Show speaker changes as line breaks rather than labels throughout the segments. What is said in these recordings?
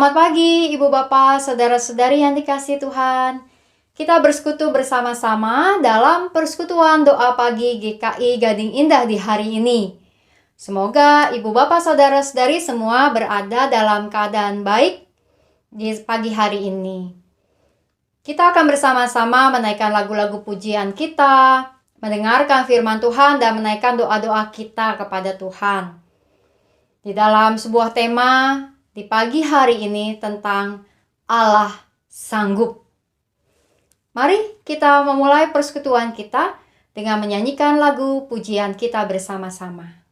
Selamat pagi, Ibu Bapak, Saudara-saudari yang dikasihi Tuhan. Kita bersekutu bersama-sama dalam persekutuan doa pagi GKI Gading Indah di hari ini. Semoga Ibu Bapak, Saudara-saudari semua berada dalam keadaan baik di pagi hari ini. Kita akan bersama-sama menaikkan lagu-lagu pujian kita, mendengarkan firman Tuhan, dan menaikkan doa-doa kita kepada Tuhan. Di dalam sebuah tema di pagi hari ini tentang Allah sanggup. Mari kita memulai persekutuan kita dengan menyanyikan lagu pujian kita bersama-sama.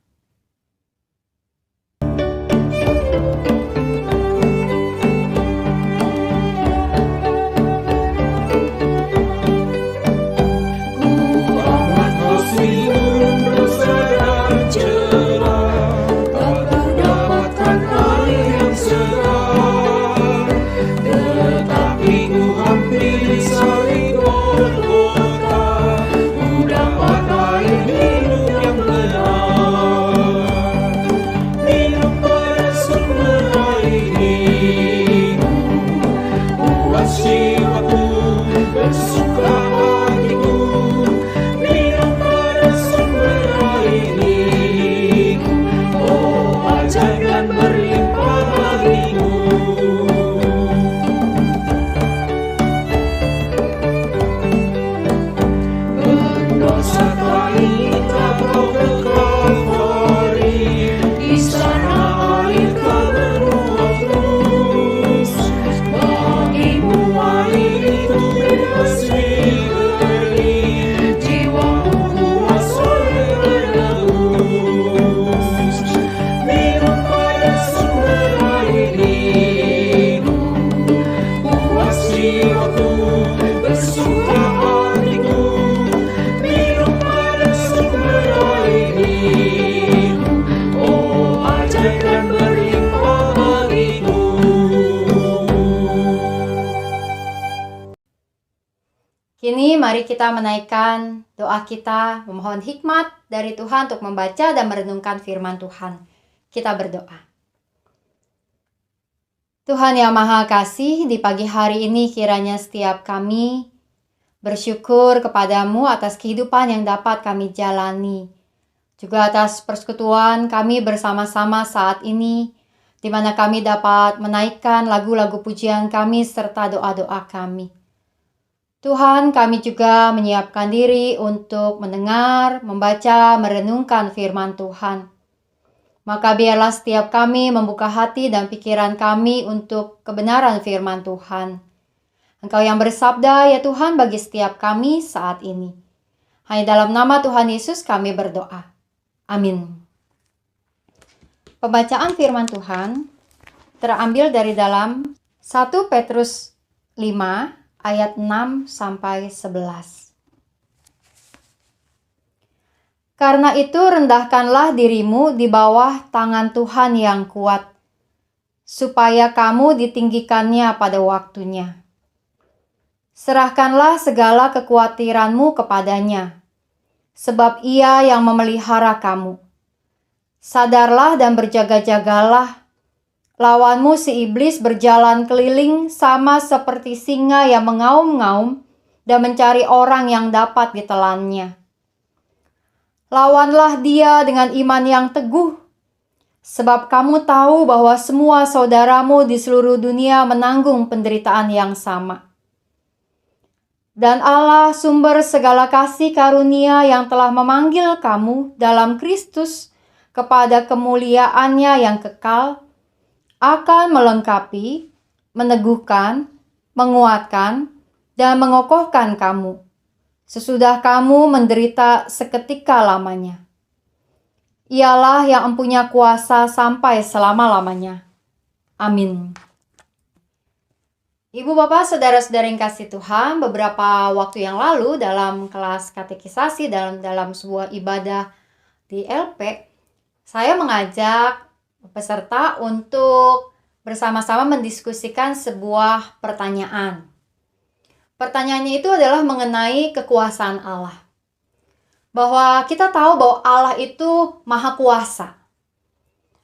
Kini mari kita menaikkan doa kita, memohon hikmat dari Tuhan untuk membaca dan merenungkan firman Tuhan. Kita berdoa. Tuhan yang Maha Kasih, di pagi hari ini kiranya setiap kami bersyukur kepadamu atas kehidupan yang dapat kami jalani. Juga atas persekutuan kami bersama-sama saat ini, di mana kami dapat menaikkan lagu-lagu pujian kami serta doa-doa kami. Tuhan, kami juga menyiapkan diri untuk mendengar, membaca, merenungkan firman Tuhan. Maka biarlah setiap kami membuka hati dan pikiran kami untuk kebenaran firman Tuhan. Engkau yang bersabda, ya Tuhan, bagi setiap kami saat ini. Hanya dalam nama Tuhan Yesus kami berdoa. Amin. Pembacaan firman Tuhan terambil dari dalam 1 Petrus 5 ayat 6 sampai 11. Karena itu rendahkanlah dirimu di bawah tangan Tuhan yang kuat, supaya kamu ditinggikannya pada waktunya. Serahkanlah segala kekhawatiranmu kepadanya, sebab Ia yang memelihara kamu. Sadarlah dan berjaga-jagalah. Lawanmu si iblis berjalan keliling sama seperti singa yang mengaum-ngaum dan mencari orang yang dapat ditelannya. Lawanlah dia dengan iman yang teguh, sebab kamu tahu bahwa semua saudaramu di seluruh dunia menanggung penderitaan yang sama. Dan Allah, sumber segala kasih karunia yang telah memanggil kamu dalam Kristus kepada kemuliaannya yang kekal, akan melengkapi, meneguhkan, menguatkan, dan mengokohkan kamu, sesudah kamu menderita seketika lamanya. Ialah yang empunya kuasa sampai selama-lamanya. Amin. Ibu Bapak, Saudara-saudara yang kasih Tuhan, beberapa waktu yang lalu dalam kelas katekisasi dalam sebuah ibadah di LP, saya mengajak peserta untuk bersama-sama mendiskusikan sebuah pertanyaan. Pertanyaannya itu adalah mengenai kekuasaan Allah. Bahwa kita tahu bahwa Allah itu maha kuasa.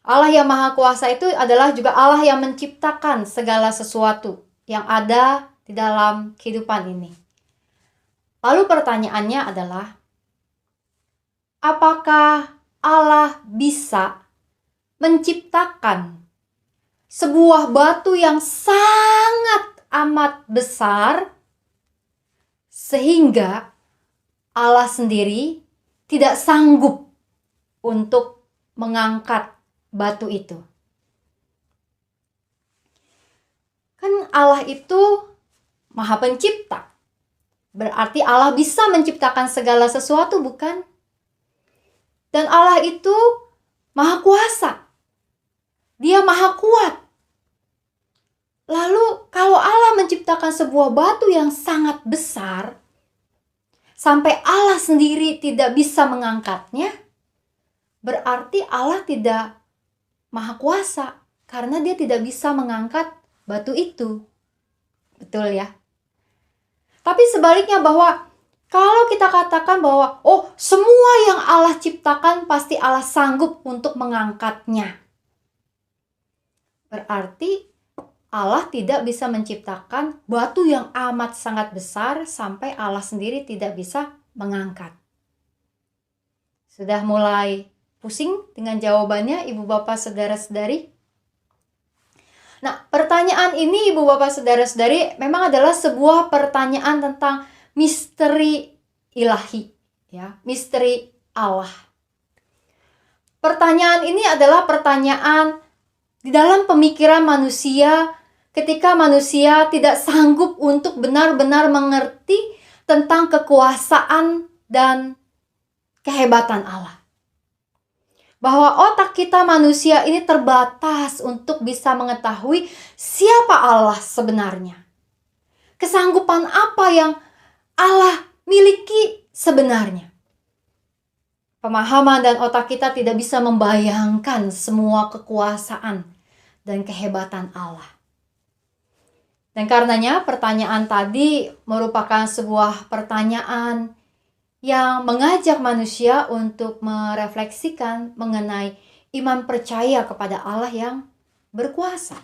Allah yang Maha Kuasa itu adalah juga Allah yang menciptakan segala sesuatu yang ada di dalam kehidupan ini. Lalu pertanyaannya adalah, apakah Allah bisa menciptakan sebuah batu yang sangat amat besar sehingga Allah sendiri tidak sanggup untuk mengangkat batu itu? Kan Allah itu Maha Pencipta. Berarti Allah bisa menciptakan segala sesuatu, bukan? Dan Allah itu Maha Kuasa. Dia Maha Kuat. Lalu kalau Allah menciptakan sebuah batu yang sangat besar, sampai Allah sendiri tidak bisa mengangkatnya, berarti Allah tidak Maha Kuasa, karena dia tidak bisa mengangkat batu itu. Betul ya? Tapi sebaliknya, bahwa kalau kita katakan bahwa semua yang Allah ciptakan pasti Allah sanggup untuk mengangkatnya, berarti Allah tidak bisa menciptakan batu yang amat sangat besar sampai Allah sendiri tidak bisa mengangkat. Sudah mulai pusing dengan jawabannya, Ibu Bapak Saudara-saudari? Nah, pertanyaan ini, Ibu Bapak Saudara-saudari, memang adalah sebuah pertanyaan tentang misteri ilahi, ya, misteri Allah. Pertanyaan ini adalah pertanyaan di dalam pemikiran manusia ketika manusia tidak sanggup untuk benar-benar mengerti tentang kekuasaan dan kehebatan Allah. Bahwa otak kita manusia ini terbatas untuk bisa mengetahui siapa Allah sebenarnya. Kesanggupan apa yang Allah miliki sebenarnya. Pemahaman dan otak kita tidak bisa membayangkan semua kekuasaan dan kehebatan Allah. Dan karenanya pertanyaan tadi merupakan sebuah pertanyaan yang mengajak manusia untuk merefleksikan mengenai iman percaya kepada Allah yang berkuasa.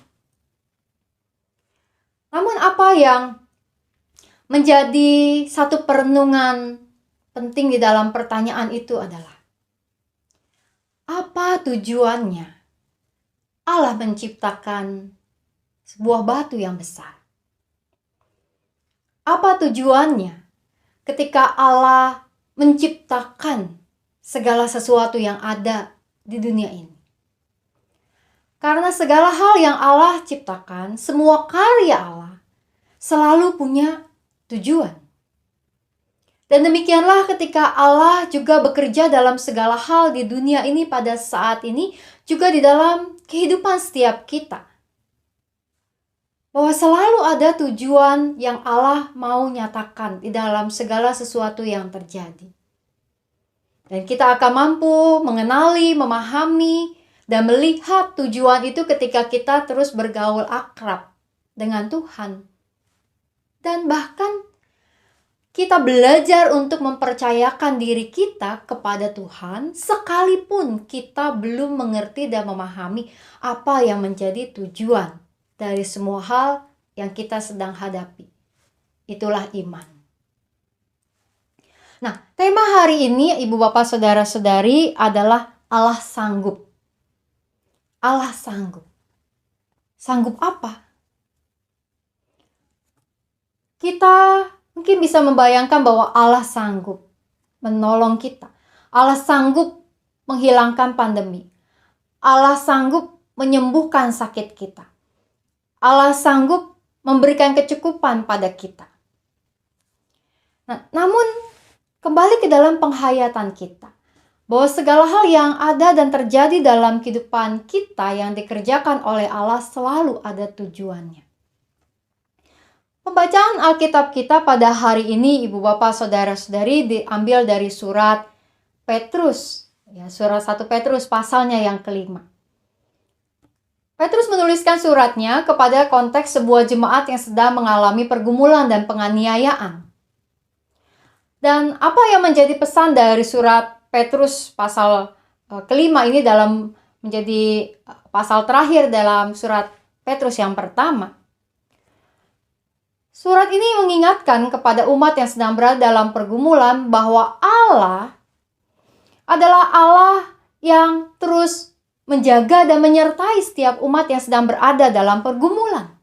Namun apa yang menjadi satu perenungan penting di dalam pertanyaan itu adalah, apa tujuannya Allah menciptakan sebuah batu yang besar? Apa tujuannya ketika Allah menciptakan segala sesuatu yang ada di dunia ini? Karena segala hal yang Allah ciptakan, semua karya Allah selalu punya tujuan. Dan demikianlah ketika Allah juga bekerja dalam segala hal di dunia ini pada saat ini, juga di dalam kehidupan setiap kita. Bahwa selalu ada tujuan yang Allah mau nyatakan di dalam segala sesuatu yang terjadi. Dan kita akan mampu mengenali, memahami, dan melihat tujuan itu ketika kita terus bergaul akrab dengan Tuhan. Dan bahkan kita belajar untuk mempercayakan diri kita kepada Tuhan, sekalipun kita belum mengerti dan memahami apa yang menjadi tujuan dari semua hal yang kita sedang hadapi. Itulah iman. Nah, tema hari ini, Ibu Bapak Saudara-saudari, adalah Allah sanggup. Allah sanggup. Sanggup apa? Kita mungkin bisa membayangkan bahwa Allah sanggup menolong kita. Allah sanggup menghilangkan pandemi. Allah sanggup menyembuhkan sakit kita. Allah sanggup memberikan kecukupan pada kita. Nah, namun kembali ke dalam penghayatan kita, bahwa segala hal yang ada dan terjadi dalam kehidupan kita yang dikerjakan oleh Allah selalu ada tujuannya. Pembacaan Alkitab kita pada hari ini, Ibu Bapak Saudara-saudari, diambil dari surat Petrus, ya, surat 1 Petrus pasalnya yang kelima. Petrus menuliskan suratnya kepada konteks sebuah jemaat yang sedang mengalami pergumulan dan penganiayaan. Dan apa yang menjadi pesan dari surat Petrus pasal kelima ini dalam menjadi pasal terakhir dalam surat Petrus yang pertama. Surat ini mengingatkan kepada umat yang sedang berada dalam pergumulan bahwa Allah adalah Allah yang terus menjaga dan menyertai setiap umat yang sedang berada dalam pergumulan.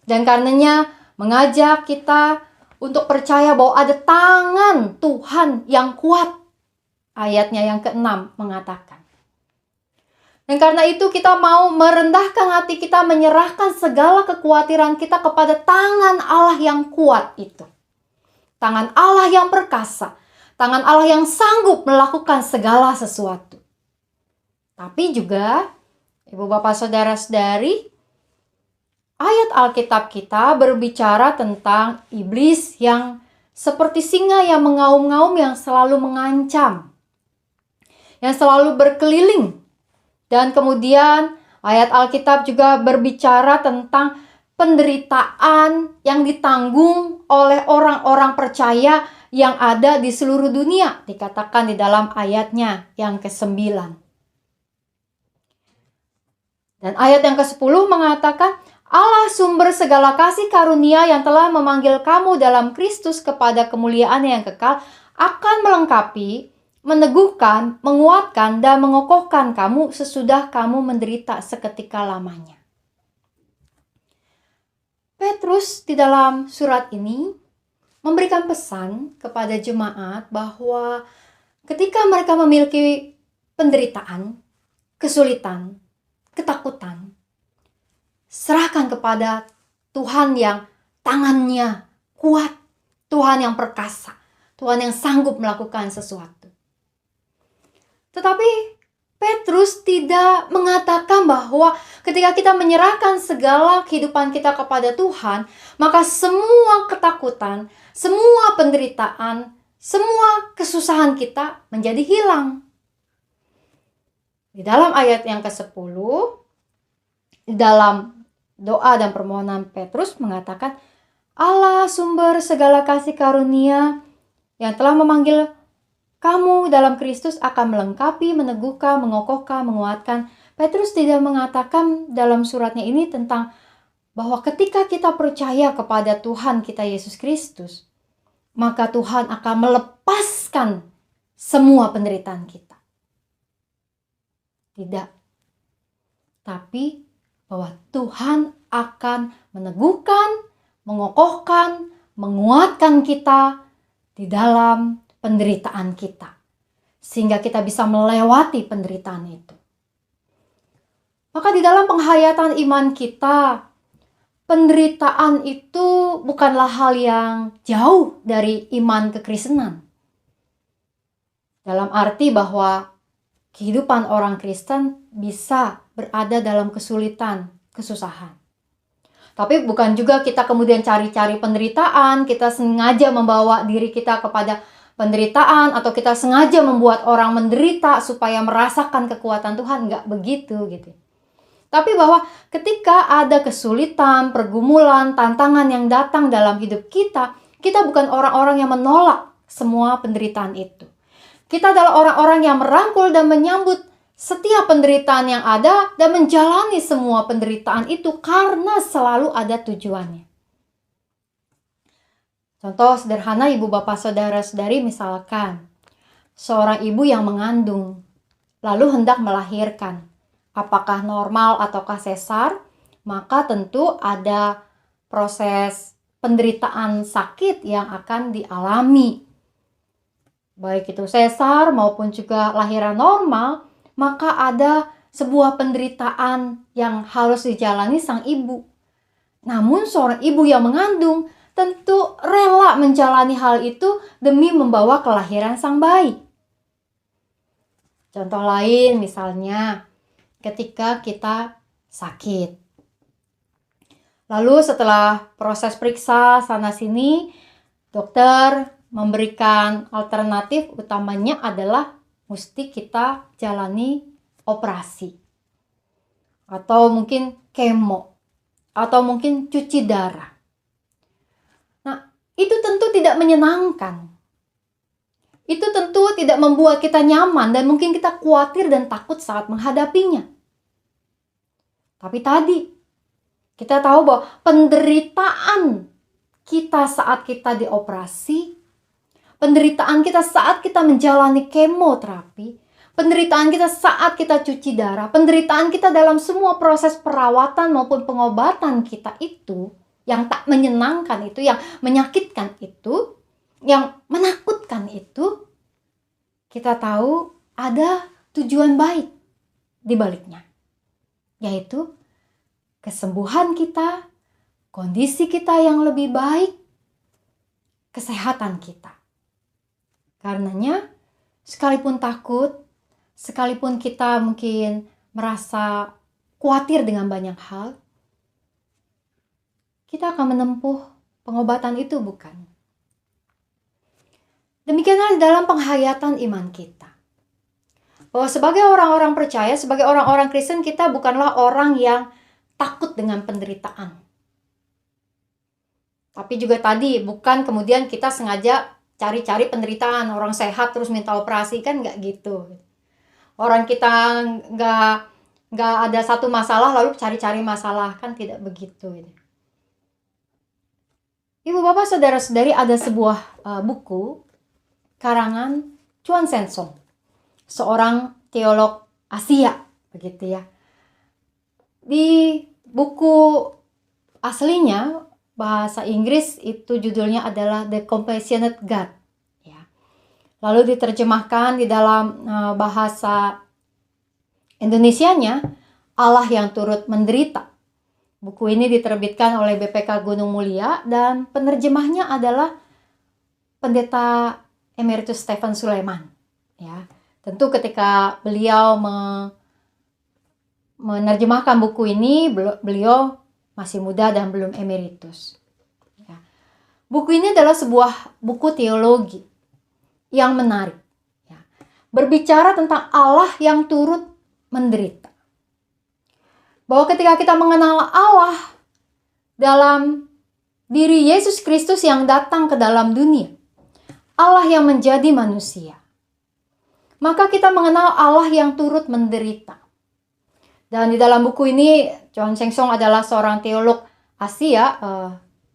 Dan karenanya mengajak kita untuk percaya bahwa ada tangan Tuhan yang kuat. Ayatnya yang ke-6 mengatakan. Dan karena itu kita mau merendahkan hati kita, menyerahkan segala kekhawatiran kita kepada tangan Allah yang kuat itu. Tangan Allah yang perkasa. Tangan Allah yang sanggup melakukan segala sesuatu. Tapi juga, Ibu Bapak Saudara-saudari, ayat Alkitab kita berbicara tentang iblis yang seperti singa yang mengaum-ngaum, yang selalu mengancam, yang selalu berkeliling. Dan kemudian ayat Alkitab juga berbicara tentang penderitaan yang ditanggung oleh orang-orang percaya yang ada di seluruh dunia. Dikatakan di dalam ayatnya yang ke-9. Dan ayat yang ke-10 mengatakan, Allah sumber segala kasih karunia yang telah memanggil kamu dalam Kristus kepada kemuliaan yang kekal, akan melengkapi, meneguhkan, menguatkan, dan mengokohkan kamu sesudah kamu menderita seketika lamanya. Petrus di dalam surat ini memberikan pesan kepada jemaat bahwa ketika mereka memiliki penderitaan, kesulitan, ketakutan, serahkan kepada Tuhan yang tangannya kuat, Tuhan yang perkasa, Tuhan yang sanggup melakukan sesuatu. Tetapi Petrus tidak mengatakan bahwa ketika kita menyerahkan segala kehidupan kita kepada Tuhan, maka semua ketakutan, semua penderitaan, semua kesusahan kita menjadi hilang. Di dalam ayat yang ke-10, di dalam doa dan permohonan Petrus mengatakan, Allah sumber segala kasih karunia yang telah memanggil kamu dalam Kristus akan melengkapi, meneguhkan, mengokohkan, menguatkan. Petrus tidak mengatakan dalam suratnya ini tentang bahwa ketika kita percaya kepada Tuhan kita Yesus Kristus, maka Tuhan akan melepaskan semua penderitaan kita. Tidak. Tapi bahwa Tuhan akan meneguhkan, mengokohkan, menguatkan kita di dalam penderitaan kita, sehingga kita bisa melewati penderitaan itu. Maka di dalam penghayatan iman kita, penderitaan itu bukanlah hal yang jauh dari iman kekristenan. Dalam arti bahwa kehidupan orang Kristen bisa berada dalam kesulitan, kesusahan. Tapi bukan juga kita kemudian cari-cari penderitaan, kita sengaja membawa diri kita kepada penderitaan, atau kita sengaja membuat orang menderita supaya merasakan kekuatan Tuhan. Enggak begitu gitu. Tapi bahwa ketika ada kesulitan, pergumulan, tantangan yang datang dalam hidup kita, kita bukan orang-orang yang menolak semua penderitaan itu. Kita adalah orang-orang yang merangkul dan menyambut setiap penderitaan yang ada dan menjalani semua penderitaan itu karena selalu ada tujuannya. Contoh sederhana, ibu bapak saudara-saudari, misalkan seorang ibu yang mengandung lalu hendak melahirkan, apakah normal ataukah sesar, maka tentu ada proses penderitaan sakit yang akan dialami. Baik itu sesar maupun juga lahiran normal, maka ada sebuah penderitaan yang harus dijalani sang ibu. Namun seorang ibu yang mengandung tentu rela menjalani hal itu demi membawa kelahiran sang bayi. Contoh lain misalnya ketika kita sakit. Lalu setelah proses periksa sana-sini, dokter memberikan alternatif utamanya adalah mesti kita jalani operasi. Atau mungkin kemo. Atau mungkin cuci darah. Nah, itu tentu tidak menyenangkan. itu tentu tidak membuat kita nyaman dan mungkin kita khawatir dan takut saat menghadapinya. Tapi tadi kita tahu bahwa penderitaan kita saat kita dioperasi, penderitaan kita saat kita menjalani kemoterapi, penderitaan kita saat kita cuci darah, penderitaan kita dalam semua proses perawatan maupun pengobatan kita itu, yang tak menyenangkan itu, yang menyakitkan itu, yang menakutkan itu, kita tahu ada tujuan baik di baliknya, yaitu kesembuhan kita, kondisi kita yang lebih baik, kesehatan kita. Karenanya, sekalipun takut, sekalipun kita mungkin merasa khawatir dengan banyak hal, kita akan menempuh pengobatan itu, bukan? Demikianlah dalam penghayatan iman kita. Bahwa sebagai orang-orang percaya, sebagai orang-orang Kristen, kita bukanlah orang yang takut dengan penderitaan. Tapi juga tadi, bukan kemudian kita sengaja cari-cari penderitaan. Orang sehat terus minta operasi, kan nggak gitu. Orang kita nggak ada satu masalah lalu cari-cari masalah, kan tidak begitu. Ibu bapak saudara-saudari, ada sebuah buku karangan Chuan Zhensong, seorang teolog Asia, begitu ya. Di buku aslinya bahasa Inggris itu judulnya adalah The Compassionate God, ya. Lalu diterjemahkan di dalam bahasa Indonesianya, Allah yang turut menderita. Buku ini diterbitkan oleh BPK Gunung Mulia dan penerjemahnya adalah Pendeta Emeritus Stephen Sulaiman, ya. Tentu ketika beliau menerjemahkan buku ini, beliau masih muda dan belum emeritus, ya. Buku ini adalah sebuah buku teologi yang menarik, ya. Berbicara tentang Allah yang turut menderita. Bahwa ketika kita mengenal Allah dalam diri Yesus Kristus yang datang ke dalam dunia, Allah yang menjadi manusia, maka kita mengenal Allah yang turut menderita. Dan di dalam buku ini, Chuan Zhensong adalah seorang teolog Asia,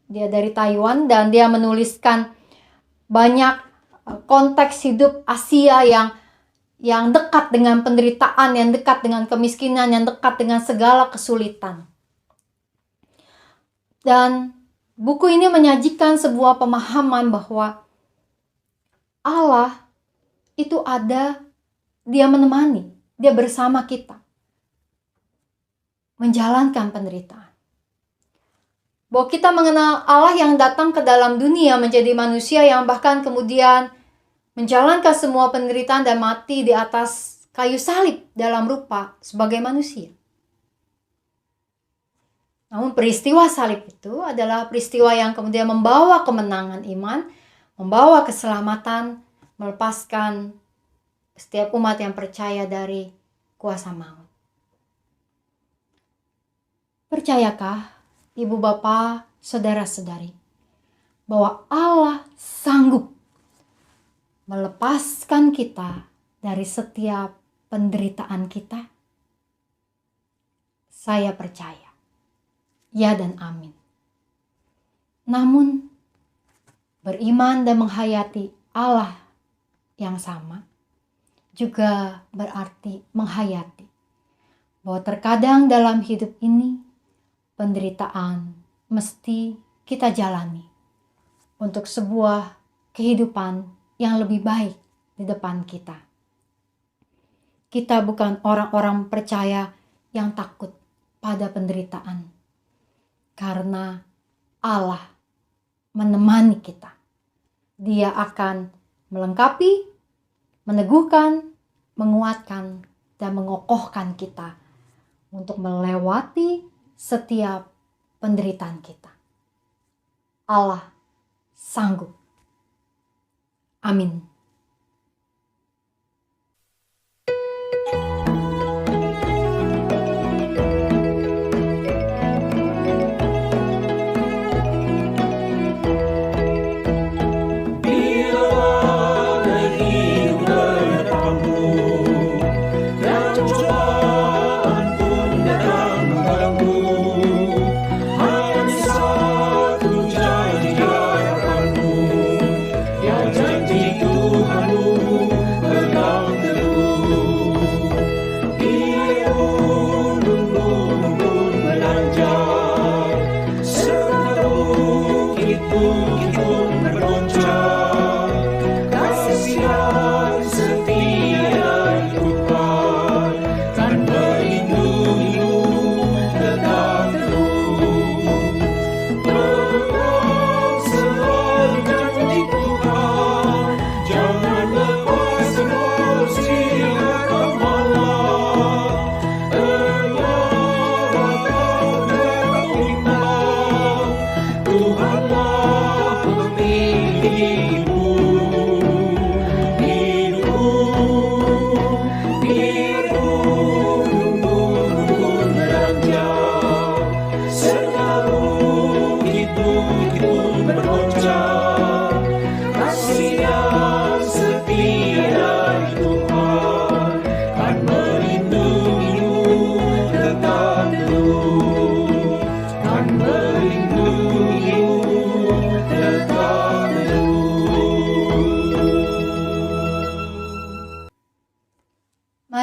dia dari Taiwan, dan dia menuliskan banyak konteks hidup Asia yang dekat dengan penderitaan, yang dekat dengan kemiskinan, yang dekat dengan segala kesulitan. Dan buku ini menyajikan sebuah pemahaman bahwa Allah itu ada, dia menemani, dia bersama kita menjalankan penderitaan. Bahwa kita mengenal Allah yang datang ke dalam dunia menjadi manusia yang bahkan kemudian menjalankan semua penderitaan dan mati di atas kayu salib dalam rupa sebagai manusia. Namun peristiwa salib itu adalah peristiwa yang kemudian membawa kemenangan iman, membawa keselamatan, melepaskan setiap umat yang percaya dari kuasa maut. Percayakah ibu bapak, saudara-saudari, bahwa Allah sanggup melepaskan kita dari setiap penderitaan kita? Saya percaya. Ya dan amin. Namun, beriman dan menghayati Allah yang sama juga berarti menghayati bahwa terkadang dalam hidup ini penderitaan mesti kita jalani untuk sebuah kehidupan yang lebih baik di depan kita. Kita bukan orang-orang percaya yang takut pada penderitaan, karena Allah menemani kita. Dia akan melengkapi, meneguhkan, menguatkan, dan mengokohkan kita untuk melewati setiap penderitaan kita. Allah sanggup. Amin.
Bila negeri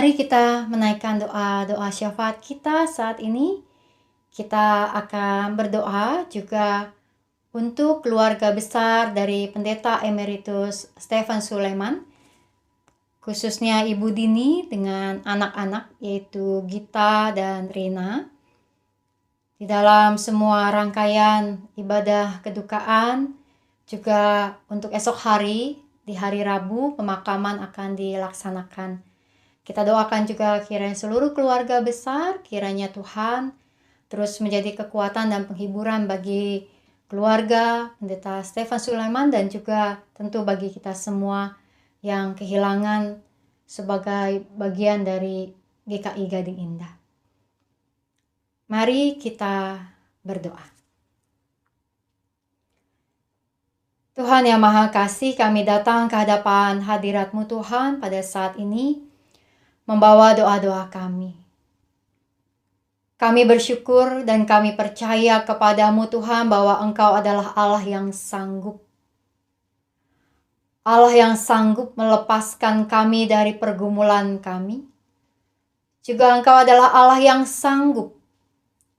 Mari kita menaikkan doa syafaat kita saat ini. Kita akan berdoa juga untuk keluarga besar dari Pendeta Emeritus Stephen Sulaiman, khususnya Ibu Dini dengan anak-anak yaitu Gita dan Rina. Di dalam semua rangkaian ibadah kedukaan, juga untuk esok hari, di hari Rabu, pemakaman akan dilaksanakan. Kita doakan juga kiranya seluruh keluarga besar, kiranya Tuhan terus menjadi kekuatan dan penghiburan bagi keluarga Pendeta Stephen Sulaiman dan juga tentu bagi kita semua yang kehilangan sebagai bagian dari GKI Gading Indah. Mari kita berdoa. Tuhan yang Maha Kasih, kami datang ke hadapan hadirat-Mu Tuhan pada saat ini, membawa doa-doa kami. Kami bersyukur dan kami percaya kepada-Mu Tuhan bahwa Engkau adalah Allah yang sanggup. Allah yang sanggup melepaskan kami dari pergumulan kami. Juga Engkau adalah Allah yang sanggup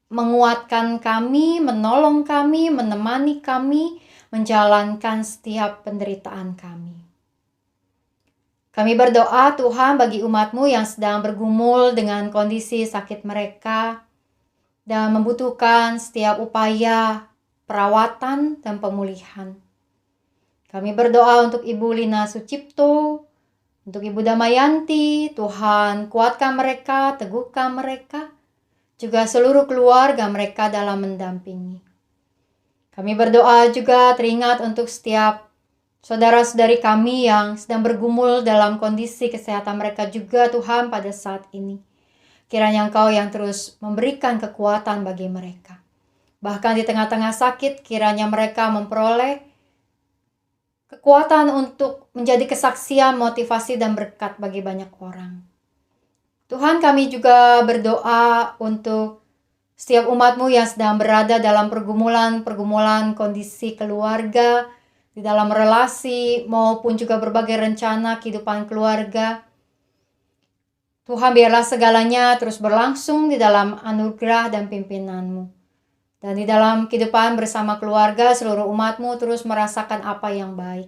menguatkan kami, menolong kami, menemani kami, menjalankan setiap penderitaan kami. Kami berdoa Tuhan bagi umat-Mu yang sedang bergumul dengan kondisi sakit mereka dan membutuhkan setiap upaya perawatan dan pemulihan. Kami berdoa untuk Ibu Lina Sucipto, untuk Ibu Damayanti, Tuhan kuatkan mereka, teguhkan mereka, juga seluruh keluarga mereka dalam mendampingi. Kami berdoa juga teringat untuk setiap saudara-saudari kami yang sedang bergumul dalam kondisi kesehatan mereka juga Tuhan pada saat ini. Kiranya Engkau yang terus memberikan kekuatan bagi mereka. Bahkan di tengah-tengah sakit, kiranya mereka memperoleh kekuatan untuk menjadi kesaksian, motivasi, dan berkat bagi banyak orang. Tuhan, kami juga berdoa untuk setiap umat-Mu yang sedang berada dalam pergumulan kondisi keluarga, di dalam relasi maupun juga berbagai rencana kehidupan keluarga. Tuhan, biarlah segalanya terus berlangsung di dalam anugerah dan pimpinan-Mu. Dan di dalam kehidupan bersama keluarga, seluruh umat-Mu terus merasakan apa yang baik.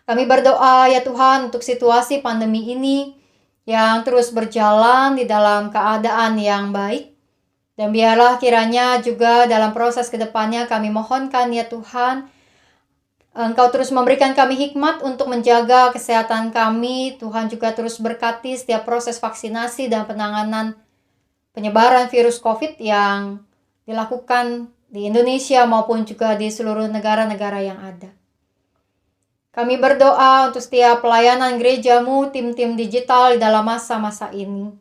Kami berdoa ya Tuhan untuk situasi pandemi ini yang terus berjalan di dalam keadaan yang baik. Dan biarlah kiranya juga dalam proses kedepannya kami mohonkan ya Tuhan, Engkau terus memberikan kami hikmat untuk menjaga kesehatan kami. Tuhan juga terus berkati setiap proses vaksinasi dan penanganan penyebaran virus COVID yang dilakukan di Indonesia maupun juga di seluruh negara-negara yang ada. Kami berdoa untuk setiap pelayanan gereja-Mu, tim-tim digital di dalam masa-masa ini.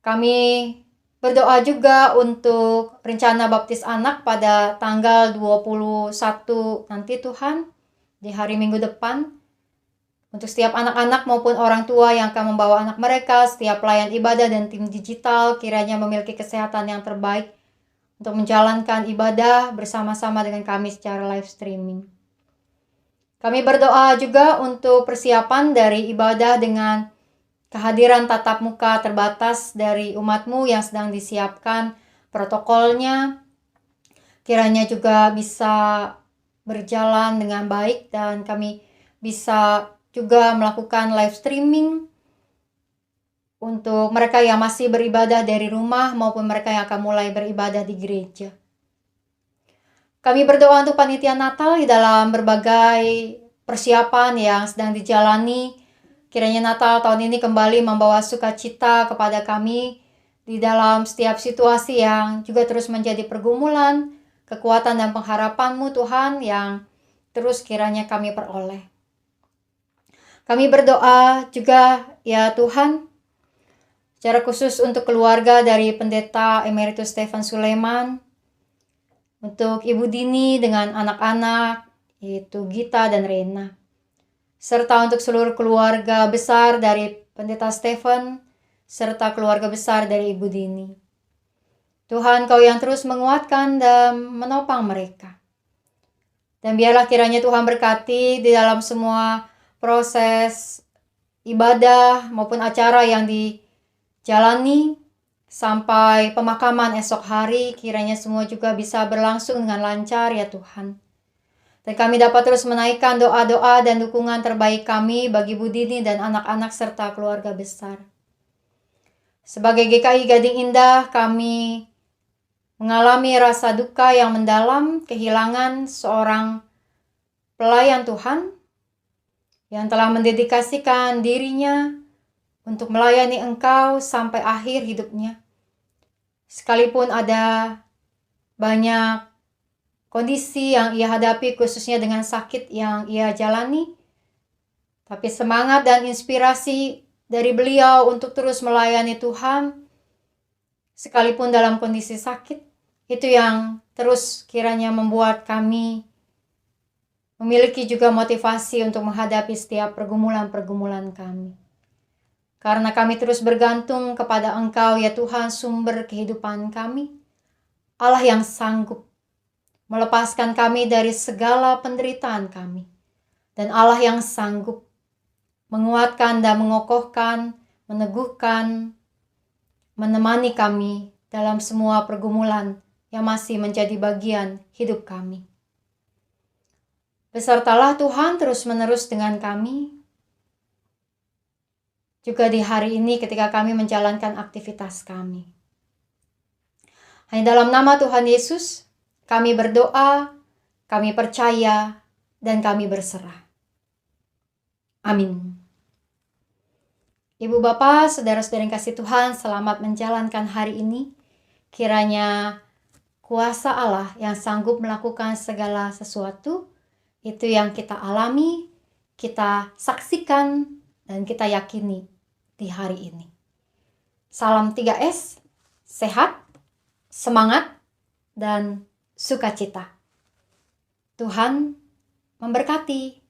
Kami berdoa juga untuk rencana baptis anak pada tanggal 21 nanti Tuhan, di hari Minggu depan. Untuk setiap anak-anak maupun orang tua yang akan membawa anak mereka, setiap pelayan ibadah dan tim digital kiranya memiliki kesehatan yang terbaik untuk menjalankan ibadah bersama-sama dengan kami secara live streaming. Kami berdoa juga untuk persiapan dari ibadah dengan kehadiran tatap muka terbatas dari umat-Mu yang sedang disiapkan protokolnya. Kiranya juga bisa berjalan dengan baik dan kami bisa juga melakukan live streaming untuk mereka yang masih beribadah dari rumah maupun mereka yang akan mulai beribadah di gereja. Kami berdoa untuk panitia Natal di dalam berbagai persiapan yang sedang dijalani. Kiranya Natal tahun ini kembali membawa sukacita kepada kami di dalam setiap situasi yang juga terus menjadi pergumulan, kekuatan dan pengharapan-Mu Tuhan yang terus kiranya kami peroleh. Kami berdoa juga ya Tuhan, secara khusus untuk keluarga dari Pendeta Emeritus Stephen Sulaiman, untuk Ibu Dini dengan anak-anak, yaitu Gita dan Rena. Serta untuk seluruh keluarga besar dari Pendeta Stephen, serta keluarga besar dari Ibu Dini. Tuhan, Kau yang terus menguatkan dan menopang mereka. Dan biarlah kiranya Tuhan berkati di dalam semua proses ibadah maupun acara yang dijalani sampai pemakaman esok hari, kiranya semua juga bisa berlangsung dengan lancar ya Tuhan. Dan kami dapat terus menaikkan doa-doa dan dukungan terbaik kami bagi Bu Dini dan anak-anak serta keluarga besar. Sebagai GKI Gading Indah, kami mengalami rasa duka yang mendalam kehilangan seorang pelayan Tuhan yang telah mendedikasikan dirinya untuk melayani Engkau sampai akhir hidupnya. Sekalipun ada banyak kondisi yang ia hadapi, khususnya dengan sakit yang ia jalani, tapi semangat dan inspirasi dari beliau untuk terus melayani Tuhan, sekalipun dalam kondisi sakit, itu yang terus kiranya membuat kami memiliki juga motivasi untuk menghadapi setiap pergumulan-pergumulan kami. Karena kami terus bergantung kepada Engkau ya Tuhan, sumber kehidupan kami, Allah yang sanggup melepaskan kami dari segala penderitaan kami, dan Allah yang sanggup menguatkan dan mengokohkan, meneguhkan, menemani kami dalam semua pergumulan yang masih menjadi bagian hidup kami. Besertalah Tuhan terus-menerus dengan kami, juga di hari ini ketika kami menjalankan aktivitas kami. Hanya dalam nama Tuhan Yesus, kami berdoa, kami percaya, dan kami berserah. Amin. Ibu Bapa, saudara-saudara yang kasih Tuhan, selamat menjalankan hari ini. Kiranya kuasa Allah yang sanggup melakukan segala sesuatu, itu yang kita alami, kita saksikan, dan kita yakini di hari ini. Salam 3S, sehat, semangat, dan sukacita. Tuhan memberkati.